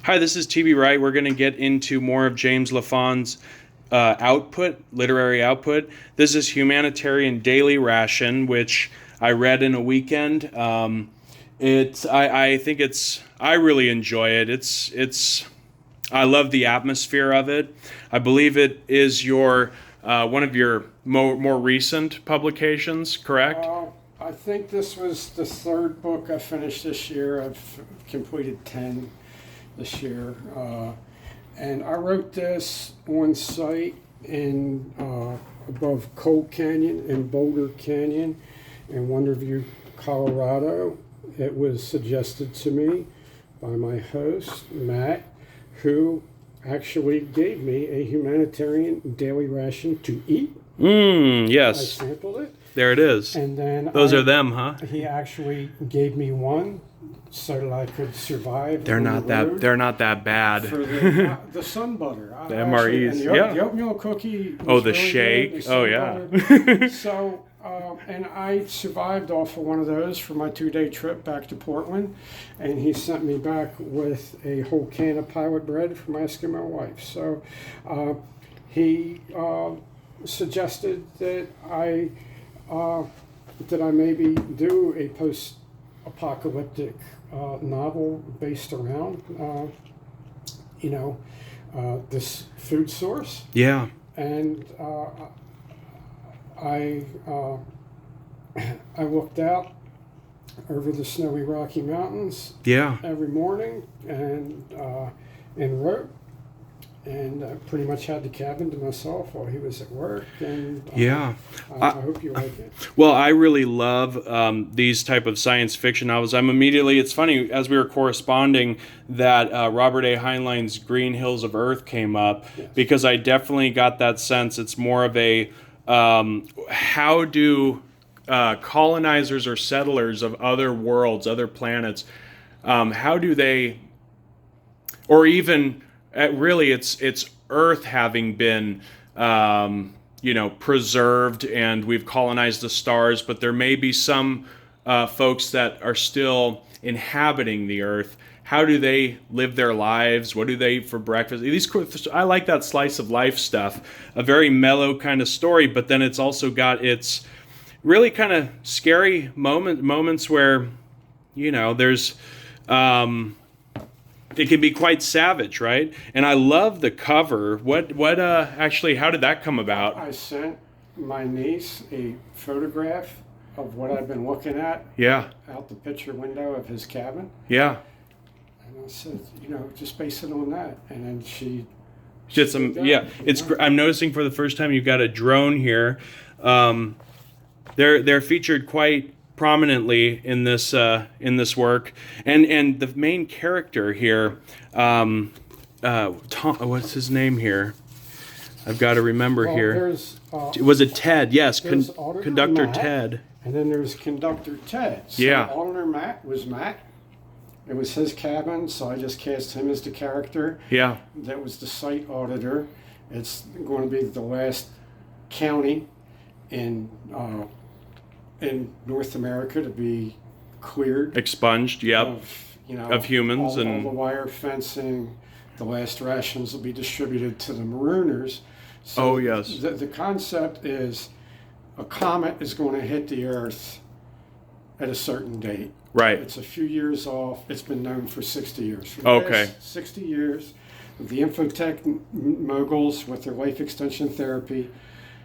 Hi, this is TB Wright. We're going to get into more of James LaFond's literary output. This is Humanitarian Daily Ration, which I read in a weekend. I really enjoy it. I love the atmosphere of it. I believe it is one of your more recent publications, correct? I think this was the third book I finished this year. I've completed 10 this year. And I wrote this on site in above Cold Canyon and Boulder Canyon in Wonderview, Colorado. It was suggested to me by my host, Matt, who actually gave me a humanitarian daily ration to eat. Yes. I sampled it. There it is. And then those are them, huh? He actually gave me one so that I could survive. They're not that bad. For the sun butter. The MREs, the oatmeal cookie. Oh, the really shake. Good, Oh, yeah. So, and I survived off of one of those for my 2-day trip back to Portland. And he sent me back with a whole can of pilot bread for my Eskimo wife. So, he suggested that I maybe do a post-apocalyptic novel based around, this food source. Yeah. And I looked out over the snowy Rocky Mountains. Yeah. Every morning and wrote. And I pretty much had the cabin to myself while he was at work. And yeah, I hope you like it. Well, I really love these type of science fiction novels. It's funny, as we were corresponding, that Robert A. Heinlein's Green Hills of Earth came up, yes. Because I definitely got that sense. It's more of a how do colonizers or settlers of other worlds, other planets, how do they, or even really, it's Earth having been, preserved, and we've colonized the stars. But there may be some folks that are still inhabiting the Earth. How do they live their lives? What do they eat for breakfast? I like that slice of life stuff. A very mellow kind of story, but then it's also got its really kind of scary moments where, there's. It can be quite savage, right? And I love the cover. Actually, how did that come about? I sent my niece a photograph of what I've been looking at. Yeah. Out the picture window of his cabin. Yeah. And I said, just base it on that. And then she did some. Yeah. I'm noticing for the first time you've got a drone here. They're featured quite prominently in this work, and the main character here, Tom, what's his name here? I've got to remember here. Was it Ted? Yes, Conductor Matt, Ted. And then there's Conductor Ted. So yeah. Auditor Matt was Matt. It was his cabin, so I just cast him as the character. Yeah. That was the site auditor. It's going to be the last county in North America to be cleared, expunged, yep, of humans, all the wire fencing. The last rations will be distributed to the marooners. So yes. The concept is a comet is going to hit the Earth at a certain date. Right. It's a few years off. It's been known for 60 years. For okay. 60 years, the infotech moguls with their life extension therapy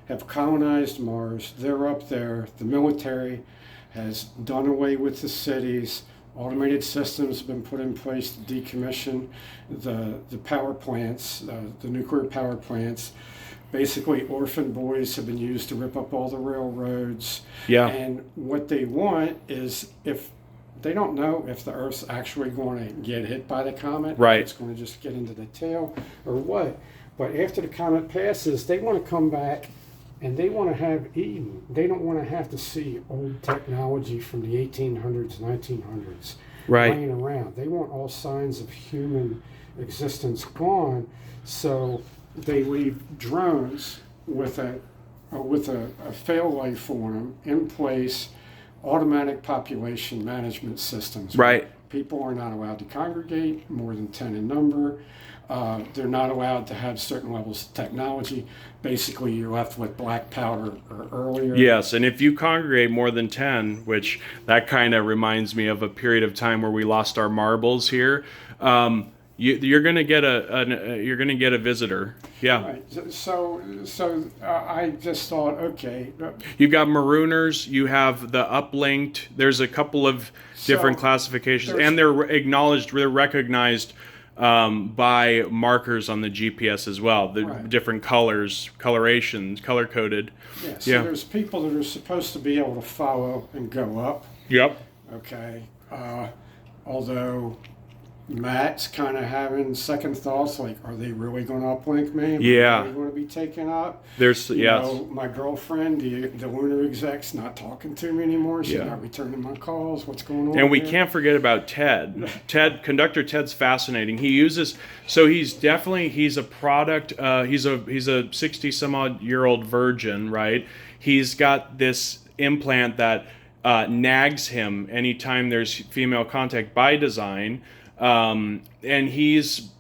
have colonized Mars. They're up there. The military has done away with the cities. Automated systems have been put in place to decommission the power plants, the nuclear power plants. Basically, orphan boys have been used to rip up all the railroads. Yeah. And what they want is, if they don't know if the Earth's actually going to get hit by the comet, right. It's going to just get into the tail or what. But after the comet passes, they want to come back. And they want to have Eden. They don't want to have to see old technology from the 1800s, 1900s laying around. They want all signs of human existence gone. So they leave drones with a fail life on them in place, automatic population management systems. Right. people are not allowed to congregate more than 10 in number. They're not allowed to have certain levels of technology. Basically, you're left with black powder or earlier. Yes, and if you congregate more than 10, which that kind of reminds me of a period of time where we lost our marbles here, you're going to get a visitor. Yeah. Right. So I just thought, okay. You've got marooners. You have the UPLINK'd. There's a couple of different classifications, and they're acknowledged. They're recognized by markers on the GPS as well. The different colors, colorations, color coded. Yeah. So there's people that are supposed to be able to follow and go up. Yep. Okay. Although Matt's kind of having second thoughts, like, are they really going to uplink me? Yeah. Are they going to be taken up? There's, yes. My girlfriend, the lunar exec's not talking to me anymore. She's not returning my calls. What's going on? And we here? can't forget about Ted. Conductor Ted's fascinating. He's a product, he's a 60 some odd year old virgin, right? He's got this implant that nags him anytime there's female contact by design. And his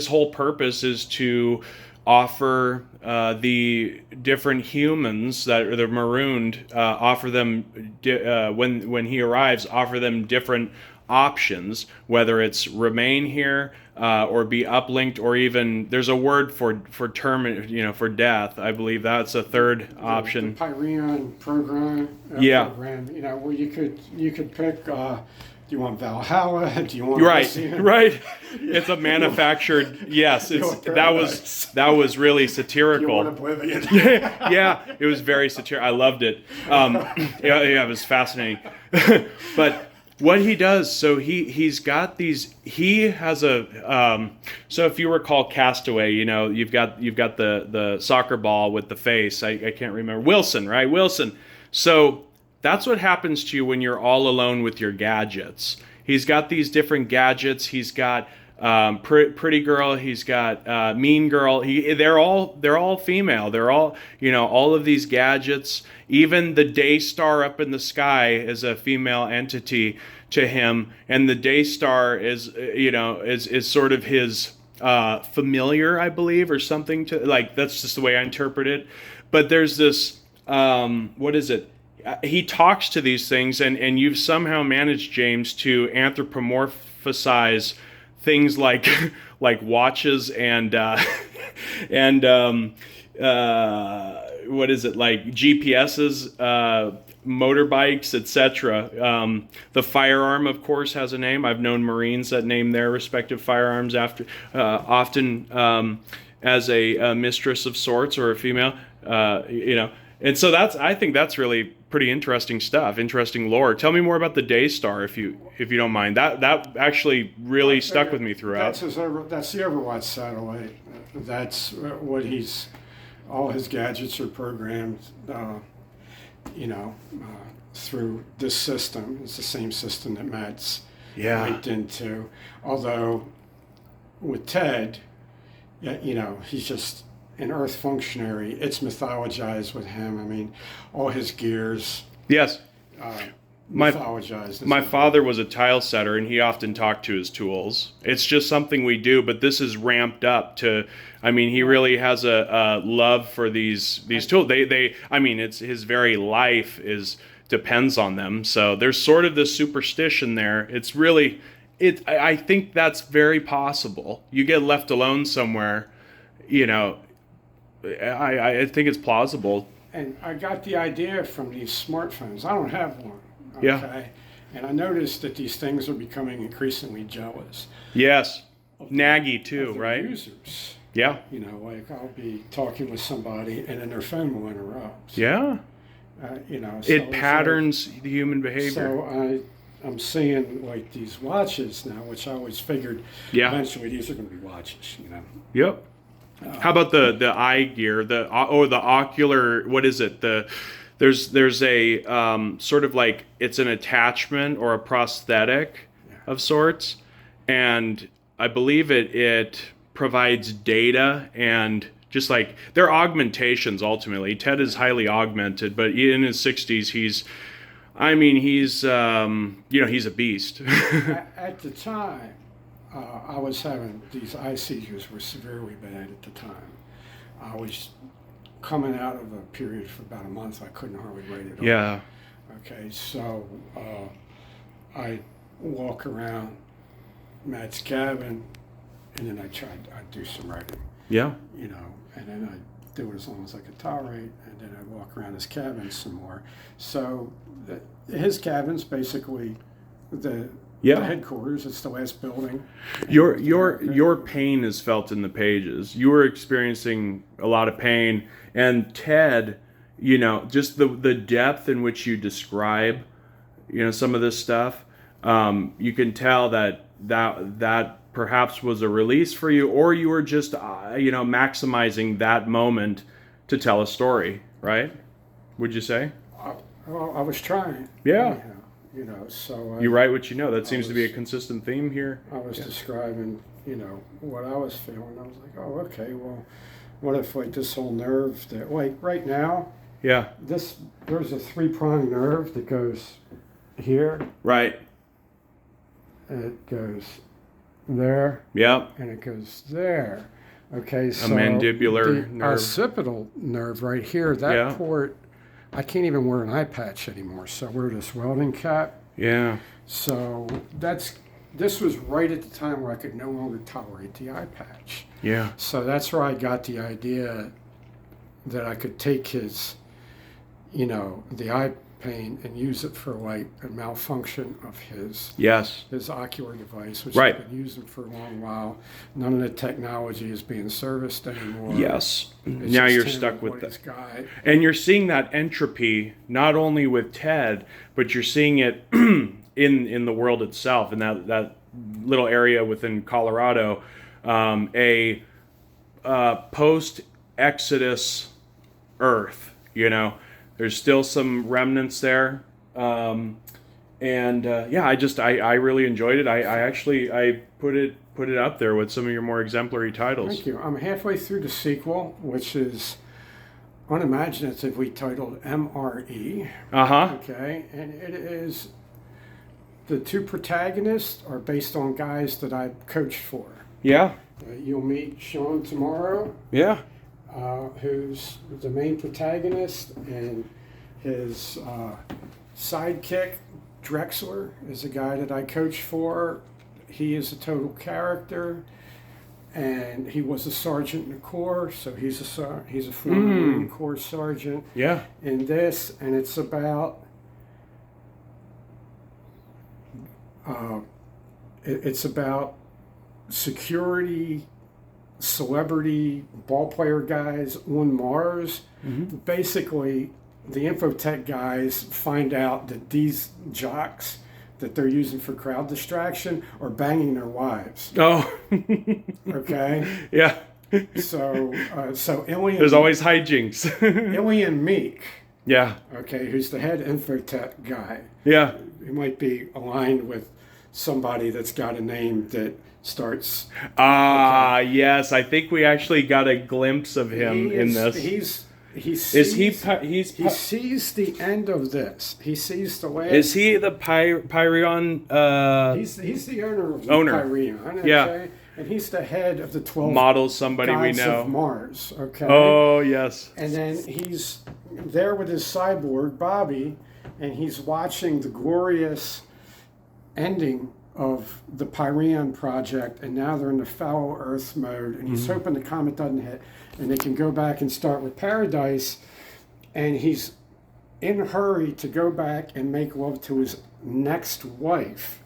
whole purpose is to offer the different humans that are the marooned, offer them when he arrives, offer them different options, whether it's remain here or be uplinked, or even there's a word for term, for death. I believe that's a third option. The Pyrean program. Program, where you could pick. Do you want Valhalla? Do you want right? It's a manufactured. Yes, that was really satirical. You want Oblivion? Yeah, it was very satirical. I loved it. It was fascinating. But what he does, so he's got these. He has a. So if you recall Castaway, you've got the soccer ball with the face. I can't remember Wilson, right? Wilson. So that's what happens to you when you're all alone with your gadgets. He's got these different gadgets. He's got pretty girl. He's got mean girl. They're all female. They're all all of these gadgets. Even the day star up in the sky is a female entity to him, and the day star is is sort of his familiar, I believe, or something to like. That's just the way I interpret it. But there's this what is it? He talks to these things, and you've somehow managed, James, to anthropomorphize things like watches and what is it, like GPSs, motorbikes, etc. The firearm, of course, has a name. I've known Marines that name their respective firearms after often as a mistress of sorts or a female, And so I think that's really pretty interesting stuff, interesting lore. Tell me more about the Daystar, if you don't mind. That actually really stuck with me throughout. That's the Overwatch satellite. That's what all his gadgets are programmed, through this system. It's the same system that Matt's linked into. Although with Ted, he's just an Earth functionary. It's mythologized with him. I mean, all his gears. Yes. Mythologized. My father was a tile setter, and he often talked to his tools. It's just something we do, but this is ramped up to. I mean, he really has a love for these tools. It's his very life depends on them. So there's sort of this superstition there. It's really, I think that's very possible. You get left alone somewhere, I think it's plausible. And I got the idea from these smartphones. I don't have one. Okay? Yeah. And I noticed that these things are becoming increasingly jealous. Yes. Naggy too, of right? Users. Yeah. Like I'll be talking with somebody and then their phone will interrupt. Yeah. It patterns the human behavior. So I'm seeing like these watches now, which I always figured eventually these are going to be watches. Yep. How about the eye gear? The ocular. What is it? There's a sort of like it's an attachment or a prosthetic of sorts, and I believe it provides data and just like they're augmentations ultimately. Ted is highly augmented, but in his 60s he's I mean, he's he's a beast. At the time, I was having these eye seizures were severely bad at the time. I was coming out of a period for about a month. I couldn't hardly write it. Yeah. Okay, so I walk around Matt's cabin, and then I'd do some writing. Yeah. You know, and then I'd do it as long as I could tolerate, and then I'd walk around his cabin some more. So his cabin's basically the headquarters. It's the last building. Your pain is felt in the pages. You were experiencing a lot of pain, and Ted, just the depth in which you describe, some of this stuff. You can tell that perhaps was a release for you, or you were just maximizing that moment to tell a story, right? Would you say? Well, I was trying. Yeah. Anyhow, so you write what you know. That seems to be a consistent theme here. I was describing, what I was feeling. I was like, oh, okay, well, what if this whole nerve that, right now, yeah, there's a 3-pronged nerve that goes here. Right. And it goes there. Yep. And it goes there. Okay, so a mandibular the nerve. occipital nerve right here, that port, I can't even wear an eye patch anymore. So I wear this welding cap. Yeah. So this was right at the time where I could no longer tolerate the eye patch. Yeah. So that's where I got the idea that I could take his, the eye pain and use it for a malfunction of his ocular device, which I've been using for a long while. None of the technology is being serviced anymore. Yes. Now you're stuck with that. And you're seeing that entropy not only with Ted, but you're seeing it in the world itself, in that little area within Colorado, a post-Exodus Earth, There's still some remnants there, I really enjoyed it. I put it up there with some of your more exemplary titles. Thank you. I'm halfway through the sequel, which is unimaginatively titled MRE. Okay, and it is the 2 protagonists are based on guys that I coached for. Yeah. You'll meet Sean tomorrow. Yeah. Who's the main protagonist, and his sidekick, Drexler, is a guy that I coached for. He is a total character, and he was a sergeant in the Corps, so he's a former Marine Corps sergeant. Yeah. In this, and it's about security, celebrity ball player guys on Mars. Basically, the infotech guys find out that these jocks that they're using for crowd distraction are banging their wives. Oh. Okay. Yeah. So Ilian. There's always hijinks. Ilian Meek. Yeah. Okay, who's the head infotech guy. Yeah. He might be aligned with somebody that's got a name that starts. Yes. I think we actually got a glimpse of him in this. He sees the end of this. He sees the last. Is he the Pyrion? He's the owner of Pyrion. Okay? Yeah. And he's the head of the 12 models. Somebody we know. Of Mars. Okay. Oh yes. And then he's there with his cyborg Bobby, and he's watching the glorious ending of the Pyrion project, and now they're in the foul Earth mode, and he's hoping the comet doesn't hit, and they can go back and start with Paradise, and he's in a hurry to go back and make love to his next wife,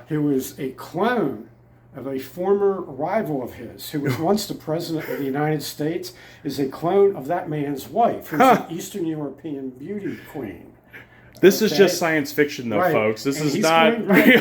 who is a clone of a former rival of his, who was once the president of the United States, is a clone of that man's wife, who's an Eastern European beauty queen. This is just science fiction, though, folks. This is not real.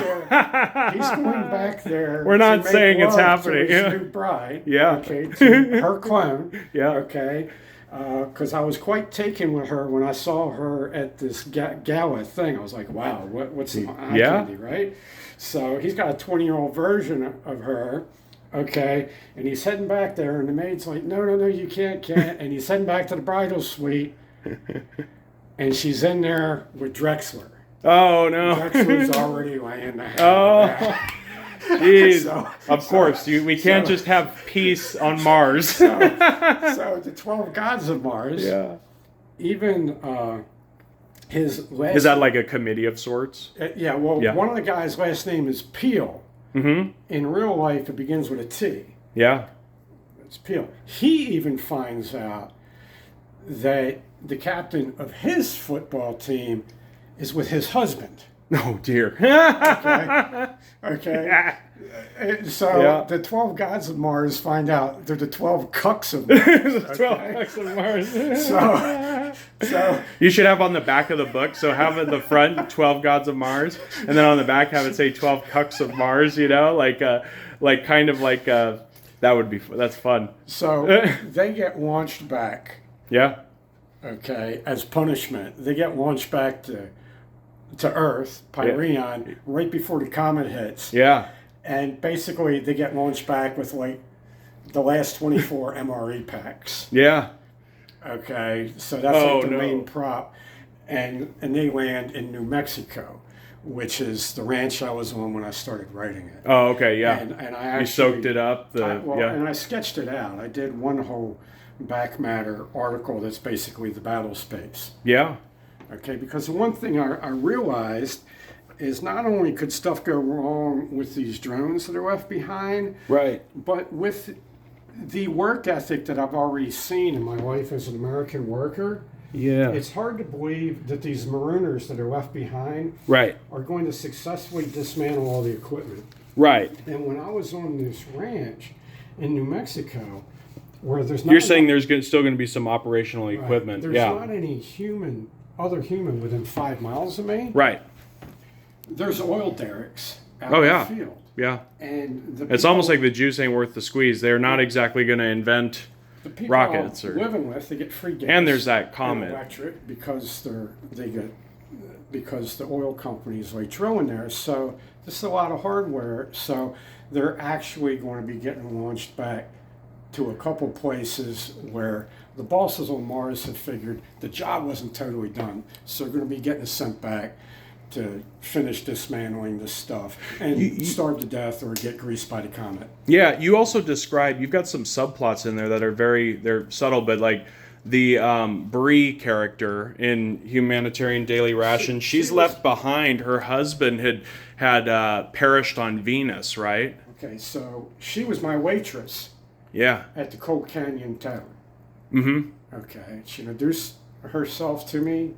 He's going back there. We're not saying it's happening. To his new bride. Yeah. Okay. To her clone. Yeah. Okay. Because I was quite taken with her when I saw her at this gala thing. I was like, wow, what's the eye candy, right? So he's got a 20-year-old version of her. Okay. And he's heading back there, and the maid's like, no, you can't. And he's heading back to the bridal suite. And she's in there with Drexler. Oh no. Rex was already laying there. Oh. Jeez. Of course, we can't so- just have peace on Mars. So the 12 gods of Mars, Yeah. even his last... Is that like a committee of sorts? yeah, well, Yeah. one of the guys' last name is Peel. Mm-hmm. In real life, it begins with a T. Yeah. It's Peel. He even finds out that the captain of his football team is with his husband. Oh dear. Okay. So Yeah. the 12 gods of Mars find out they're the 12 cucks of Mars. 12 cucks of Mars. So You should have on the back of the book, so have at the front 12 gods of Mars, and then on the back have it say 12 cucks of Mars, that would be, that's fun. so they get launched back, Yeah. okay, as punishment. They get launched back to Earth, Pyreon, right before the comet hits. Yeah. And basically they get launched back with like the last 24 MRE packs. Yeah. Okay, so that's Oh, like the no. main prop, and they land in New Mexico, which is the ranch I was on when I started writing it. Oh, okay, yeah. And I actually You soaked it up. and I sketched it out. I did one whole back matter article that's basically the battle space. Yeah. Okay, because the one thing I realized is not only could stuff go wrong with these drones that are left behind, Right. but with the work ethic that I've already seen in my life as an American worker, Yeah. it's hard to believe that these marooners that are left behind Right. are going to successfully dismantle all the equipment. Right. And when I was on this ranch in New Mexico, where there's not You're saying there's still going to be some operational right, equipment. there's Yeah. not any other human within 5 miles of me. Right. There's oil derricks out Oh, in yeah. the field. Yeah. And the It's almost like the juice ain't worth the squeeze. They're not exactly going to invent. the people rockets I'm or- living with, they get free gas. And there's that and comment. electric because because the oil companies like drilling there. So this is a lot of hardware. So they're actually going to be getting launched back to a couple places where the bosses on Mars have figured the job wasn't totally done. So they're going to be getting sent back to finish dismantling this stuff and starve to death or get greased by the comet. Yeah, you also describe, you've got some subplots in there that are they're subtle, but like the Bree character in Humanitarian Daily Ration, she's left behind. Her husband had perished on Venus, right? Okay, so she was my waitress Yeah. at the Cold Canyon Tavern. Mm-hmm. Okay, she introduced herself to me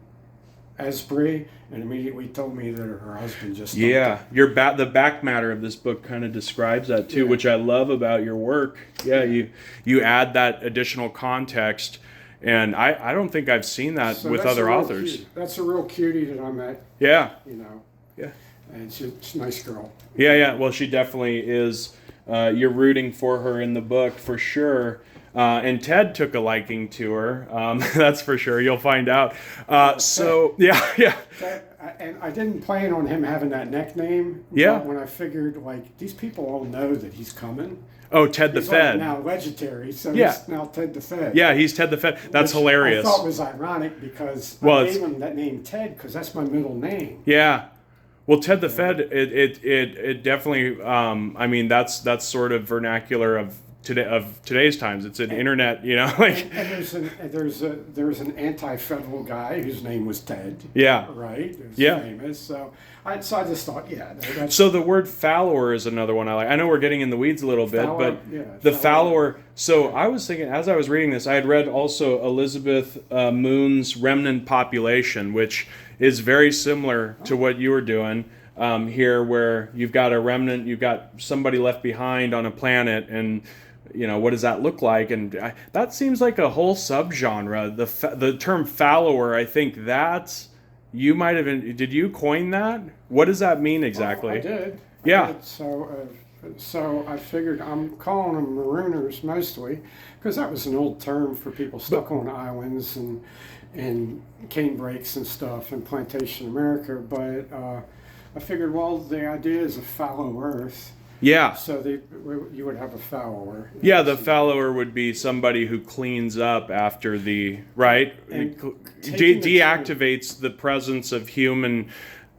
as Bree and immediately told me that her husband just dumped Yeah, the back matter of this book kind of describes that too, Yeah. which I love about your work. Yeah, you add that additional context, and I don't think I've seen that So with that's other a real authors. cutie. That's a real cutie that I met, Yeah, you know, yeah, and she's a nice girl. yeah. Well, she definitely is. You're rooting for her in the book for sure. And Ted took a liking to her. That's for sure. You'll find out. Yeah. And I didn't plan on him having that nickname. Yeah. But when I figured, like, these people all know that he's coming. Oh, Ted the He's Fed. like now legendary, so Yeah. he's now Ted the Fed. Yeah, he's Ted the Fed. That's Which hilarious. I thought was ironic because Well, I it's- gave him that name Ted because that's my middle name. Yeah. Well, Ted the Fed, it definitely. I mean, that's sort of vernacular of today's times. It's an internet, like. And there's an anti-federal guy whose name was Ted. Yeah. Right. Who's Yeah. Famous. So I just thought, yeah. That's, So the word fallower is another one I like. I know we're getting in the weeds a little bit, Fallower, but yeah, the fallower. fallower. So I was thinking, as I was reading this, I had read also Elizabeth Moon's Remnant Population, which is very similar to what you were doing here, where you've got a remnant, you've got somebody left behind on a planet, and what does that look like? And that seems like a whole subgenre. The term fallower, I think that's. You might have. Did you coin that? What does that mean exactly? I did. Yeah. I did. So I figured I'm calling them marooners mostly because that was an old term for people stuck on islands and cane breaks and stuff in plantation America. But I figured, well, the idea is a fallow earth. Yeah. So you would have a fallower. Yeah, the fallower would be somebody who cleans up after the, right? And taking the Deactivates the presence of human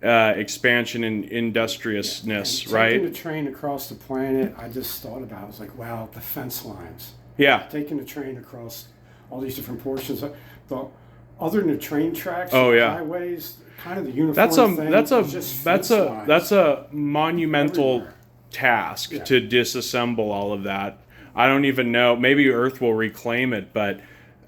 expansion and industriousness, And right? taking the train across the planet, I just thought about it. I was like, wow, the fence lines. Yeah. Taking the train across all these different portions. The other than the train tracks, Oh, the yeah. highways, kind of the uniform That's thing. that's is just fence lines that's a monumental everywhere. task Yeah. to disassemble all of that. I don't even know. Maybe Earth will reclaim it, but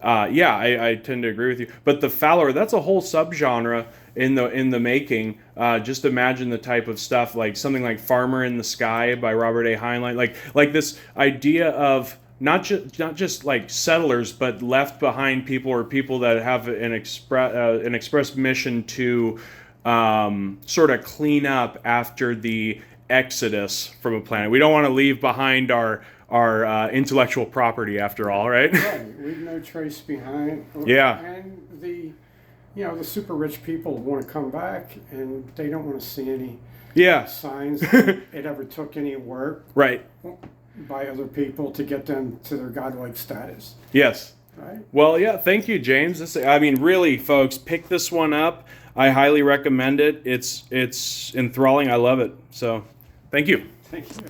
yeah, I tend to agree with you. But the Fowler, that's a whole subgenre in the making. Just imagine the type of stuff like something like Farmer in the Sky by Robert A. Heinlein, like this idea of not just like settlers, but left behind people or people that have an express mission to sort of clean up after the exodus from a planet. We don't want to leave behind our intellectual property after all, right? Right, leave no trace behind. Yeah. And the super rich people want to come back, and they don't want to see any Yeah. signs that it ever took any work Right. by other people to get them to their godlike status. Yes. Right? Well, yeah, thank you, James. I mean, really, folks, pick this one up. I highly recommend it. It's enthralling. I love it. So, thank you. Thank you.